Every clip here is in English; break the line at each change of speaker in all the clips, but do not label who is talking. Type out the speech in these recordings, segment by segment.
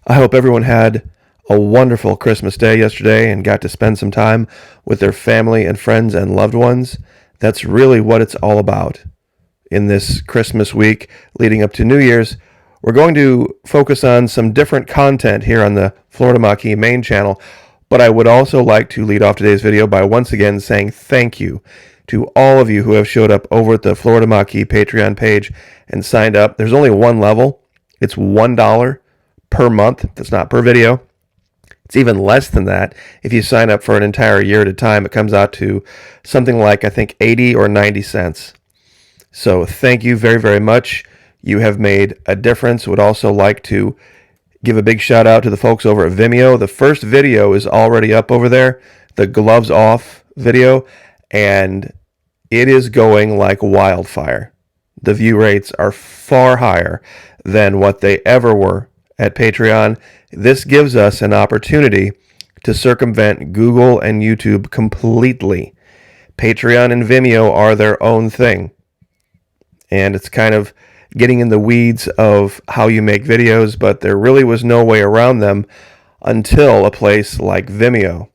I hope everyone had a wonderful Christmas day yesterday and got to spend some time with their family and friends and loved ones. That's really what it's all about. In this Christmas week leading up to New Year's, we're going to focus on some different content here on the Florida Maquis main channel, but I would also like to lead off today's video by once again saying thank you to all of you who have showed up over at the Florida Maquis Patreon page and signed up. There's only one level. It's $1 per month. That's not per video. It's even less than that. If you sign up for an entire year at a time, it comes out to something like, I think, 80 or 90 cents. So thank you very, very much. You have made a difference. Would also like to give a big shout out to the folks over at Vimeo. The first video is already up over there, the gloves off video, and it is going like wildfire. The view rates are far higher than what they ever were at Patreon. This gives us an opportunity to circumvent Google and YouTube completely. Patreon and Vimeo are their own thing. And it's kind of getting in the weeds of how you make videos, but there really was no way around them until a place like Vimeo.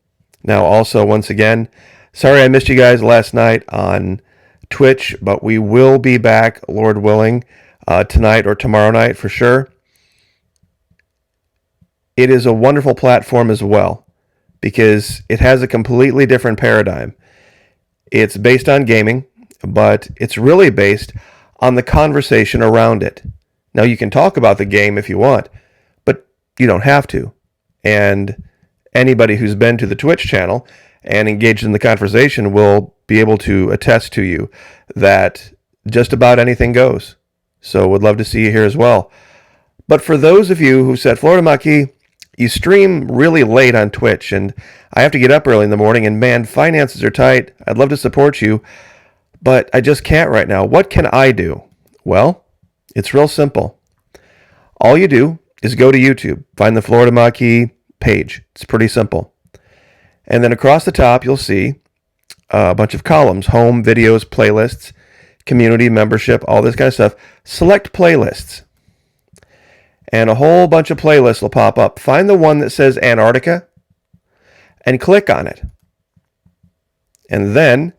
Now, also, once again, sorry I missed you guys last night on Twitch, but we will be back, Lord willing, tonight or tomorrow night for sure. It is a wonderful platform as well because it has a completely different paradigm. It's based on gaming, but it's really based on the conversation around it. Now, you can talk about the game if you want, but you don't have to. And anybody who's been to the Twitch channel and engaged in the conversation will be able to attest to you that just about anything goes. So would love to see you here as well. But for those of you who said, Florida Maquis, you stream really late on Twitch, and I have to get up early in the morning, and man, finances are tight. I'd love to support you, but I just can't right now. What can I do? Well, it's real simple. All you do is go to YouTube, find the Florida Maquis page. It's pretty simple. And then across the top, you'll see a bunch of columns: home, videos, playlists, community, membership, all this kind of stuff. Select playlists. And a whole bunch of playlists will pop up. Find the one that says Antarctica and click on it. And then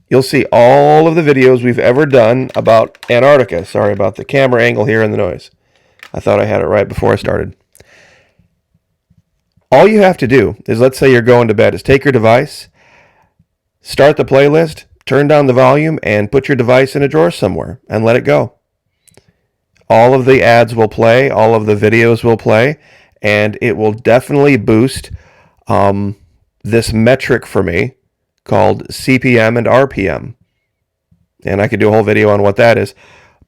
you'll see all of the videos we've ever done about Antarctica. Sorry about the camera angle here and the noise. I thought I had it right before I started. All you have to do is, let's say you're going to bed, is take your device, start the playlist, turn down the volume, and put your device in a drawer somewhere and let it go. All of the ads will play, all of the videos will play, and it will definitely boost this metric for me called CPM and RPM. And I could do a whole video on what that is.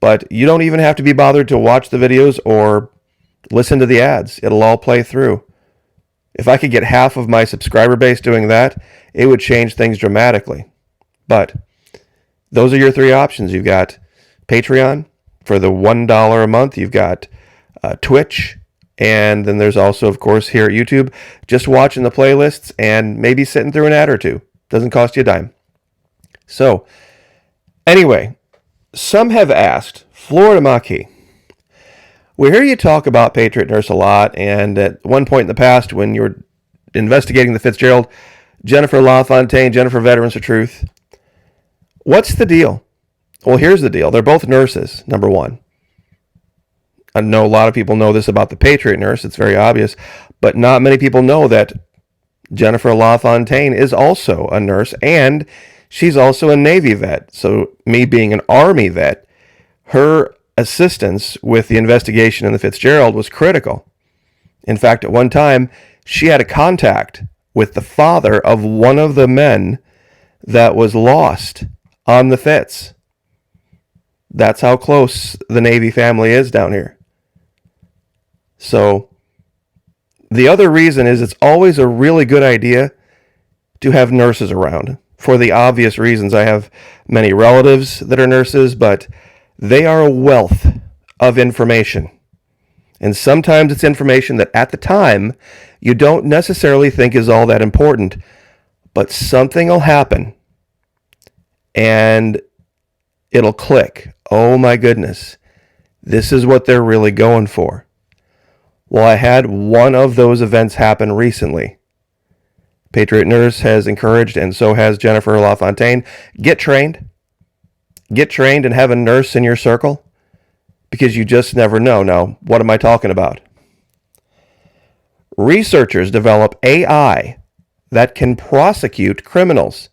But you don't even have to be bothered to watch the videos or listen to the ads. It'll all play through. If I could get half of my subscriber base doing that, it would change things dramatically. But those are your three options. You've got Patreon for the $1 a month. You've got Twitch. And then there's also, of course, here at YouTube, just watching the playlists and maybe sitting through an ad or two. Doesn't cost you a dime. So, anyway, some have asked, Florida Maquis, we hear you talk about Patriot Nurse a lot, and at one point in the past when you were investigating the Fitzgerald, Jennifer LaFontaine, Jennifer Veterans for Truth, what's the deal? Well, here's the deal. They're both nurses, number one. I know a lot of people know this about the Patriot Nurse. It's very obvious. But not many people know that Jennifer LaFontaine is also a nurse, and she's also a Navy vet. So me being an Army vet, her assistance with the investigation in the Fitzgerald was critical. In fact, at one time, she had a contact with the father of one of the men that was lost on the Fitz. That's how close the Navy family is down here. So the other reason is it's always a really good idea to have nurses around. For the obvious reasons, I have many relatives that are nurses, but they are a wealth of information. And sometimes it's information that at the time you don't necessarily think is all that important, but something will happen and it'll click. Oh my goodness, this is what they're really going for. Well, I had one of those events happen recently. Patriot Nurse has encouraged, and so has Jennifer LaFontaine, get trained. Get trained and have a nurse in your circle, because you just never know. Now, what am I talking about? Researchers develop AI that can prosecute criminals.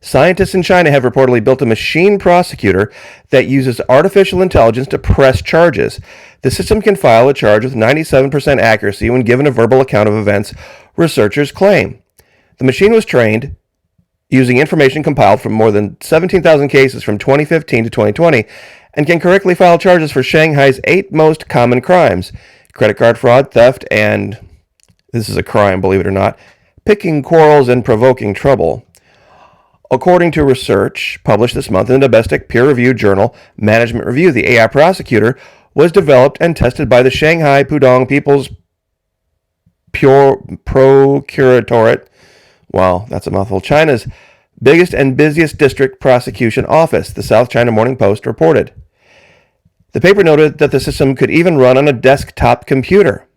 Scientists in China have reportedly built a machine prosecutor that uses artificial intelligence to press charges. The system can file a charge with 97% accuracy when given a verbal account of events, researchers claim. The machine was trained using information compiled from more than 17,000 cases from 2015 to 2020 and can correctly file charges for Shanghai's 8 most common crimes: credit card fraud, theft, and, this is a crime, believe it or not, picking quarrels and provoking trouble. According to research published this month in the domestic peer-reviewed journal Management Review, the AI prosecutor was developed and tested by the Shanghai Pudong People's Procuratorate. Wow, that's a mouthful. China's biggest and busiest district prosecution office, the South China Morning Post reported. The paper noted that the system could even run on a desktop computer.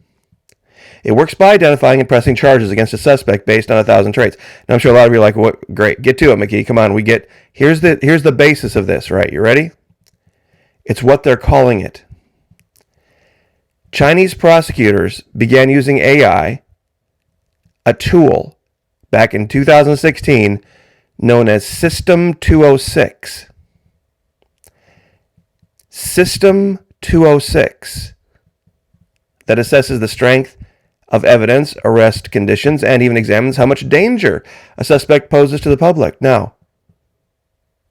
It works by identifying and pressing charges against a suspect based on 1,000 traits. Now, I'm sure a lot of you are like, "What? Great, get to it, McKee. Come on, here's the basis of this, right? You ready? It's what they're calling it. Chinese prosecutors began using AI, a tool, back in 2016, known as System 206. System 206 that assesses the strength of evidence, arrest conditions, and even examines how much danger a suspect poses to the public. Now,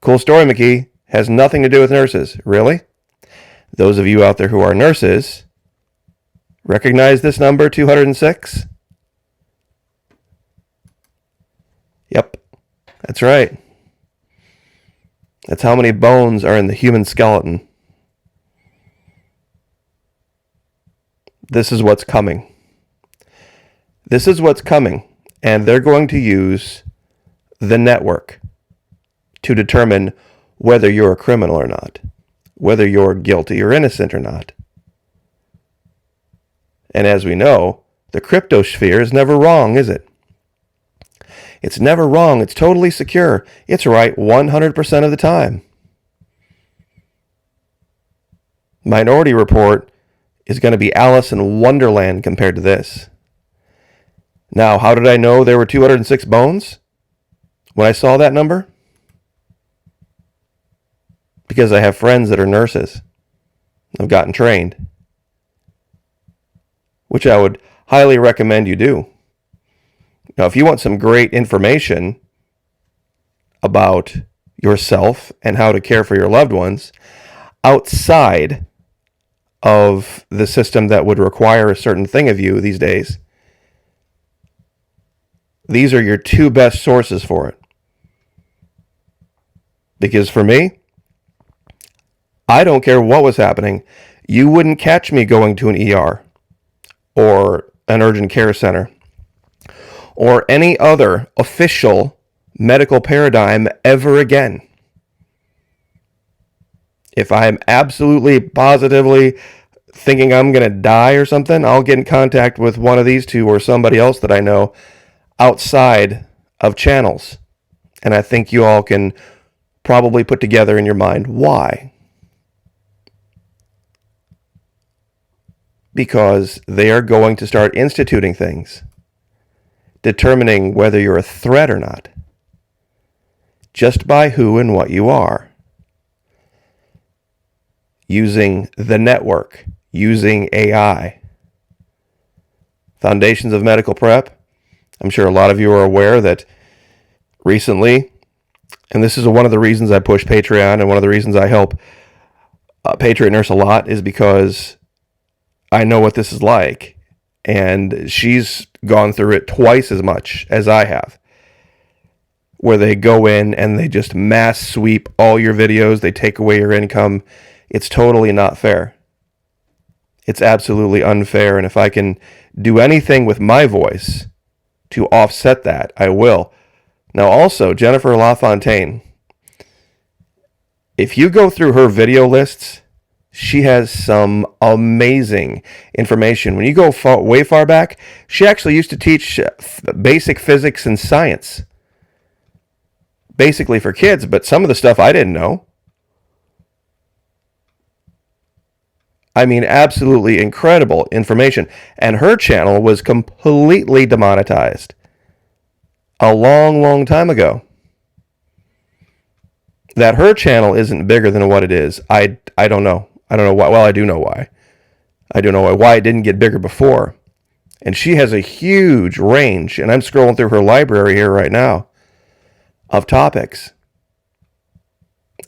cool story, McKee, has nothing to do with nurses. Really? Those of you out there who are nurses, recognize this number, 206? Yep, that's right. That's how many bones are in the human skeleton. This is what's coming. This is what's coming, and they're going to use the network to determine whether you're a criminal or not, whether you're guilty or innocent or not. And as we know, the Cryptosphere is never wrong, is it? It's never wrong. It's totally secure. It's right 100% of the time. Minority Report is going to be Alice in Wonderland compared to this. Now, how did I know there were 206 bones when I saw that number? Because I have friends that are nurses. I've gotten trained, which I would highly recommend you do. Now, if you want some great information about yourself and how to care for your loved ones outside of the system that would require a certain thing of you these days, these are your two best sources for it. Because for me, I don't care what was happening. You wouldn't catch me going to an ER or an urgent care center or any other official medical paradigm ever again. If I'm absolutely positively thinking I'm going to die or something, I'll get in contact with one of these two or somebody else that I know outside of channels. And I think you all can probably put together in your mind why. Because they are going to start instituting things, determining whether you're a threat or not, just by who and what you are. Using the network, using AI. Foundations of Medical Prep. I'm sure a lot of you are aware that recently, and this is one of the reasons I push Patreon and one of the reasons I help Patriot Nurse a lot, is because I know what this is like. And she's gone through it twice as much as I have, where they go in and they just mass sweep all your videos. They take away your income. It's totally not fair. It's absolutely unfair. And if I can do anything with my voice to offset that, I will. Now also, Jennifer LaFontaine, if you go through her video lists, She has some amazing information. When you go way far back, she actually used to teach basic physics and science. Basically for kids, but some of the stuff I didn't know. I mean, absolutely incredible information. And her channel was completely demonetized a long, long time ago. That her channel isn't bigger than what it is, I don't know. I don't know why. Well, I do know why. I do know why it didn't get bigger before. And she has a huge range, and I'm scrolling through her library here right now, of topics.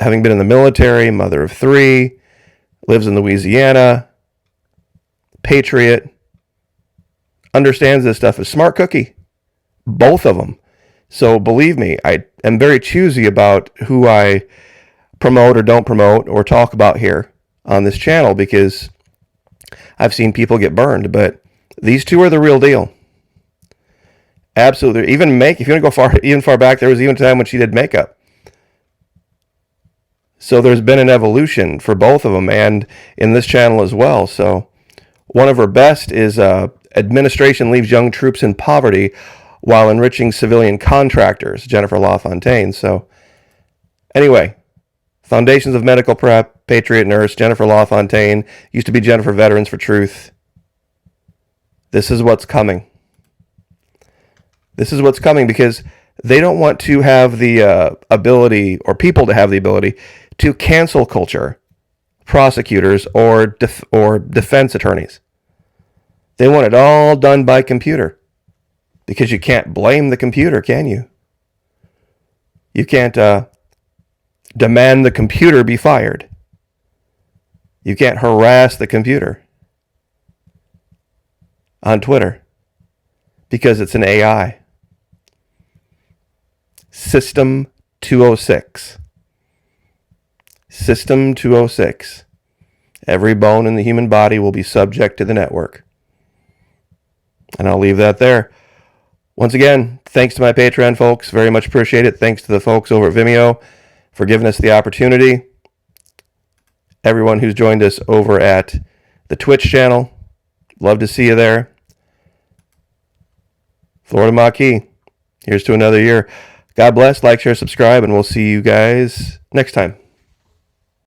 Having been in the military, mother of 3, lives in Louisiana, patriot, understands this stuff, is smart cookie. Both of them. So believe me, I am very choosy about who I promote or don't promote or talk about here on this channel, because I've seen people get burned, but these two are the real deal. Absolutely. Even if you want to go far back, there was even a time when she did makeup. So there's been an evolution for both of them, and in this channel as well. So one of her best is Administration Leaves Young Troops in Poverty While Enriching Civilian Contractors, Jennifer LaFontaine. So anyway, Foundations of Medical Prep, Patriot Nurse, Jennifer LaFontaine, used to be Jennifer Veterans for Truth. This is what's coming. This is what's coming, because they don't want to have the ability, or people to have the ability, to cancel culture prosecutors or defense attorneys. They want it all done by computer, because you can't blame the computer, can you? You can't demand the computer be fired. You can't harass the computer on Twitter because it's an AI. System 206. System 206. Every bone in the human body will be subject to the network. And I'll leave that there. Once again, thanks to my Patreon folks. Very much appreciate it. Thanks to the folks over at Vimeo for giving us the opportunity. Everyone who's joined us over at the Twitch channel, love to see you there. Florida Maquis, here's to another year. God bless, like, share, subscribe, and we'll see you guys next time.